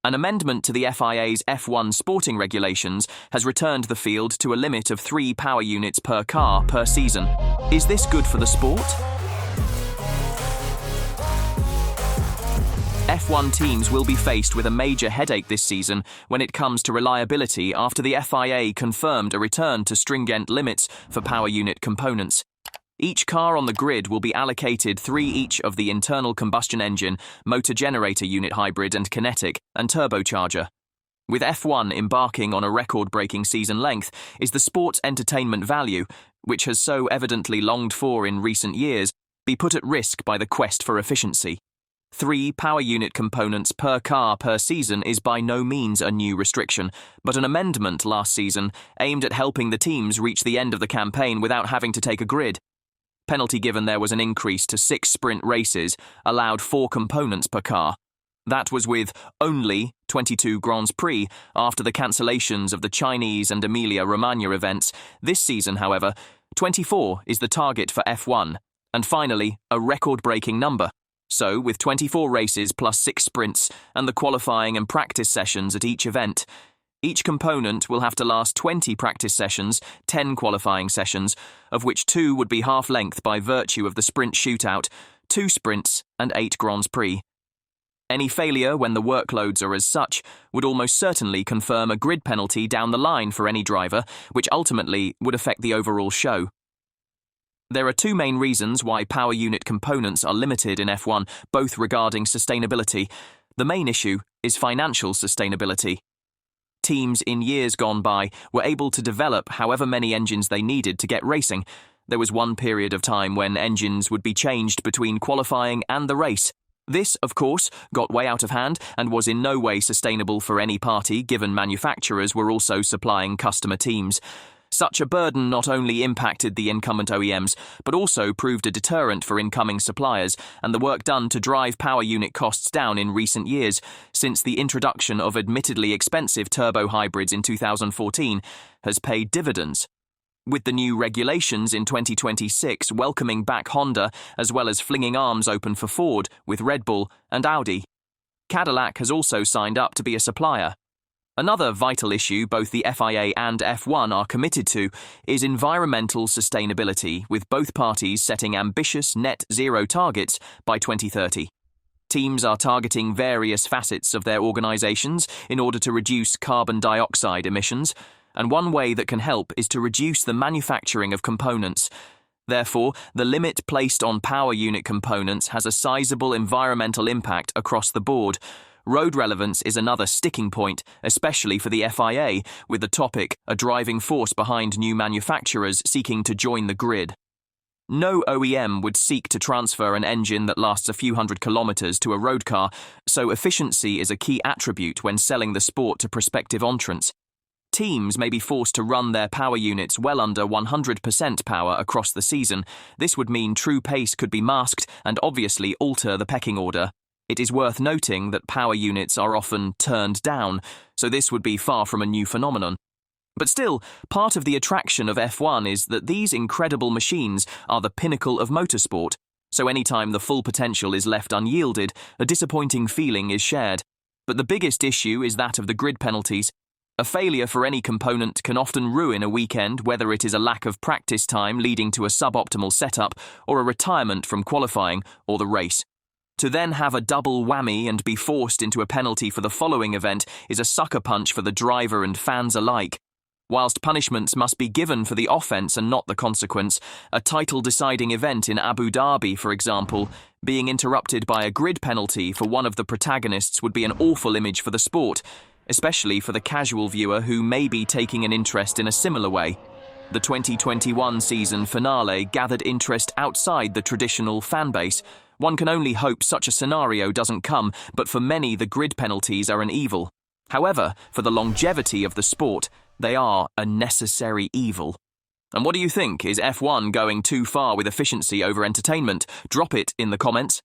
An amendment to the FIA's F1 sporting regulations has returned the field to a limit of 3 power units per car per season. Is this good for the sport? F1 teams will be faced with a major headache this season when it comes to reliability after the FIA confirmed a return to stringent limits for power unit components. Each car on the grid will be allocated 3 each of the internal combustion engine, motor generator unit hybrid and kinetic, and turbocharger. With F1 embarking on a record-breaking season length, is the sport's entertainment value, which has so evidently longed for in recent years, be put at risk by the quest for efficiency? 3 power unit components per car per season is by no means a new restriction, but an amendment last season aimed at helping the teams reach the end of the campaign without having to take a grid. Penalty given there was an increase to 6 sprint races, allowed 4 components per car. That was with only 22 Grands Prix after the cancellations of the Chinese and Emilia-Romagna events. This season, however, 24 is the target for F1, and finally, a record-breaking number. So, with 24 races plus 6 sprints and the qualifying and practice sessions at each event, each component will have to last 20 practice sessions, 10 qualifying sessions, of which 2 would be half-length by virtue of the sprint shootout, 2 sprints and 8 Grands Prix. Any failure when the workloads are as such would almost certainly confirm a grid penalty down the line for any driver, which ultimately would affect the overall show. There are 2 main reasons why power unit components are limited in F1, both regarding sustainability. The main issue is financial sustainability. Teams in years gone by were able to develop however many engines they needed to get racing. There was one period of time when engines would be changed between qualifying and the race. This, of course, got way out of hand and was in no way sustainable for any party given manufacturers were also supplying customer teams. Such a burden not only impacted the incumbent OEMs, but also proved a deterrent for incoming suppliers and the work done to drive power unit costs down in recent years, since the introduction of admittedly expensive turbo hybrids in 2014 has paid dividends. With the new regulations in 2026 welcoming back Honda as well as flinging arms open for Ford with Red Bull and Audi. Cadillac has also signed up to be a supplier. Another vital issue both the FIA and F1 are committed to is environmental sustainability, with both parties setting ambitious net zero targets by 2030. Teams are targeting various facets of their organizations in order to reduce carbon dioxide emissions, and one way that can help is to reduce the manufacturing of components. Therefore, the limit placed on power unit components has a sizable environmental impact across the board. Road relevance is another sticking point, especially for the FIA, with the topic a driving force behind new manufacturers seeking to join the grid. No OEM would seek to transfer an engine that lasts a few hundred kilometers to a road car, so efficiency is a key attribute when selling the sport to prospective entrants. Teams may be forced to run their power units well under 100% power across the season. This would mean true pace could be masked and obviously alter the pecking order. It is worth noting that power units are often turned down, so this would be far from a new phenomenon. But still, part of the attraction of F1 is that these incredible machines are the pinnacle of motorsport, so anytime the full potential is left unyielded, a disappointing feeling is shared. But the biggest issue is that of the grid penalties. A failure for any component can often ruin a weekend, whether it is a lack of practice time leading to a suboptimal setup, or a retirement from qualifying or the race. To then have a double whammy and be forced into a penalty for the following event is a sucker punch for the driver and fans alike. Whilst punishments must be given for the offence and not the consequence, a title-deciding event in Abu Dhabi, for example, being interrupted by a grid penalty for one of the protagonists would be an awful image for the sport, especially for the casual viewer who may be taking an interest in a similar way. The 2021 season finale gathered interest outside the traditional fan base. One can only hope such a scenario doesn't come, but for many the grid penalties are an evil. However, for the longevity of the sport, they are a necessary evil. And what do you think? Is F1 going too far with efficiency over entertainment? Drop it in the comments.